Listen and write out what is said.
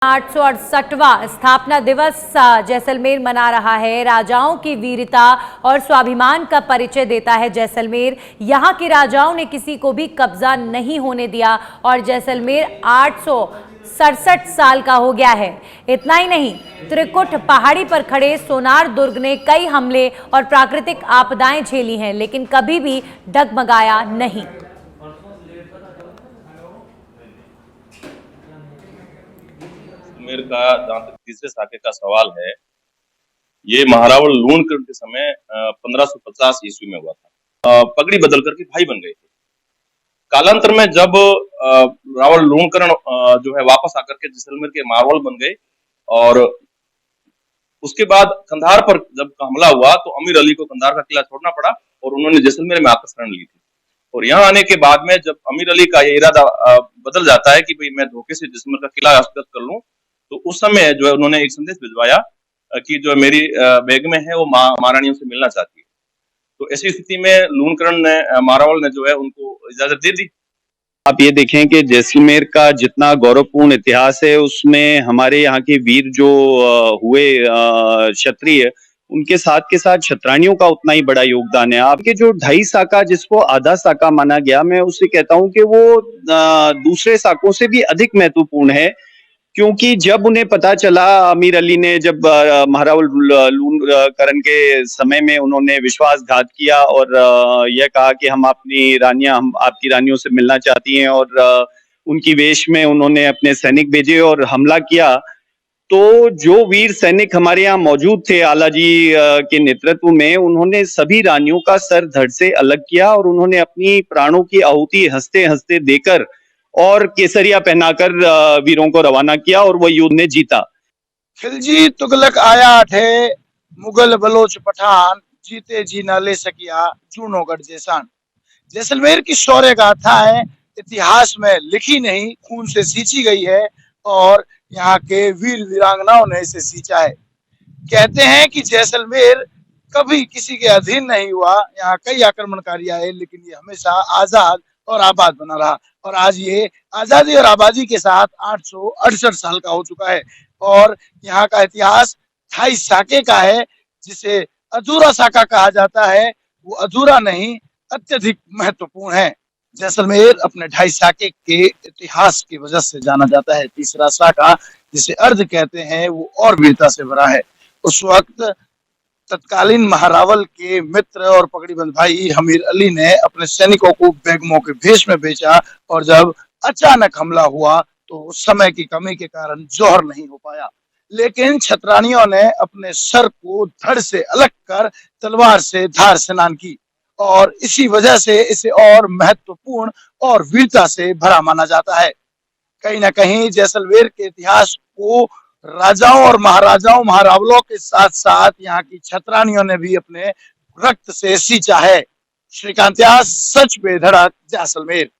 868वां स्थापना दिवस जैसलमेर मना रहा है। राजाओं की वीरता और स्वाभिमान का परिचय देता है जैसलमेर। यहाँ के राजाओं ने किसी को भी कब्जा नहीं होने दिया और जैसलमेर 867 साल का हो गया है। इतना ही नहीं, त्रिकुट पहाड़ी पर खड़े सोनार दुर्ग ने कई हमले और प्राकृतिक आपदाएं झेली हैं, लेकिन कभी भी डगमगाया नहीं। जैसलमेर का जहाँ तक तीसरे साके का सवाल है, ये महारावल लूणकरण के समय 1550 ईस्वी में हुआ था। पगड़ी बदल करके भाई बन गए थे। कालांतर में जब रावल लूणकरण जो है वापस आकर के जैसलमेर के मारवाल बन गए और उसके बाद कंधार पर जब हमला हुआ तो अमीर अली को कंधार का किला छोड़ना पड़ा और उन्होंने जैसलमेर में आकर शरण ली थी। और यहाँ आने के बाद में जब अमीर अली का ये इरादा बदल जाता है कि भाई मैं धोखे से जैसलमेर का किला हस्तगत कर लूं, तो उस समय जो है उन्होंने एक संदेश भिजवाया कि जो मेरी बेगमें है वो महारानियों से मिलना चाहती है। तो ऐसी स्थिति में लूणकरण ने मारावल ने जो है उनको इजाजत दे दी। आप ये देखें कि जैसलमेर का जितना गौरवपूर्ण इतिहास है उसमें हमारे यहाँ के वीर जो हुए क्षत्रिय, उनके साथ के साथ क्षत्राणियों का उतना ही बड़ा योगदान है। आपके जो 2.5 साका जिसको आधा साका माना गया, मैं उससे कहता हूं कि वो दूसरे साकों से भी अधिक महत्वपूर्ण है, क्योंकि जब उन्हें पता चला, अमीर अली ने जब महारावल लूणकरण के समय में उन्होंने विश्वासघात किया और यह कहा कि हम आपकी रानियों से मिलना चाहती हैं और उनकी वेश में उन्होंने अपने सैनिक भेजे और हमला किया, तो जो वीर सैनिक हमारे यहाँ मौजूद थे आला जी के नेतृत्व में, उन्होंने सभी रानियों का सर धड़ से अलग किया और उन्होंने अपनी प्राणों की आहुति हंसते हंसते देकर और केसरिया पहनाकर वीरों को रवाना किया और वह युद्ध ने जीता। खिलजी तुगलक आया थे, मुगल बलोच पठान, जीते जी न ले सकिया जूनोगढ़ जैसान। जैसलमेर की शौर्य गाथा है, इतिहास में लिखी नहीं, खून से सींची गई है और यहाँ के वीर वीरांगनाओं ने इसे सींचा है। कहते हैं कि जैसलमेर कभी किसी के अधीन नहीं हुआ, यहाँ कई आक्रमणकारी आए, लेकिन ये हमेशा आजाद और आबाद बना रहा और आज ये आजादी और आबादी के साथ 868 साल का हो चुका है। और यहाँ का इतिहास 28 साके का है, जिसे अधूरा साका कहा जाता है। वो अधूरा नहीं, अत्यधिक महत्वपूर्ण है। जैसलमेर अपने 2.5 साके के इतिहास की वजह से जाना जाता है। तीसरा साका, जिसे अर्ध कहते हैं, वो और वीरता से भरा है। उस वक्त तत्कालीन महारावल के मित्र और पगड़ीबंद भाई अमीर अली ने अपने सैनिकों को बेगमों के भेष में बेचा और जब अचानक हमला हुआ तो समय की कमी के कारण जोहर नहीं हो पाया, लेकिन छत्रानियों ने अपने सर को धड़ से अलग कर तलवार से धार स्नान की और इसी वजह से इसे और महत्वपूर्ण और वीरता से भरा माना जाता है। कहीं ना कहीं जैसलमेर के इतिहास को राजाओं और महाराजाओं महारावलों के साथ साथ यहाँ की छत्रानियों ने भी अपने रक्त से सींचा है। श्रीकांत व्यास, सच पे धड़क, जैसलमेर।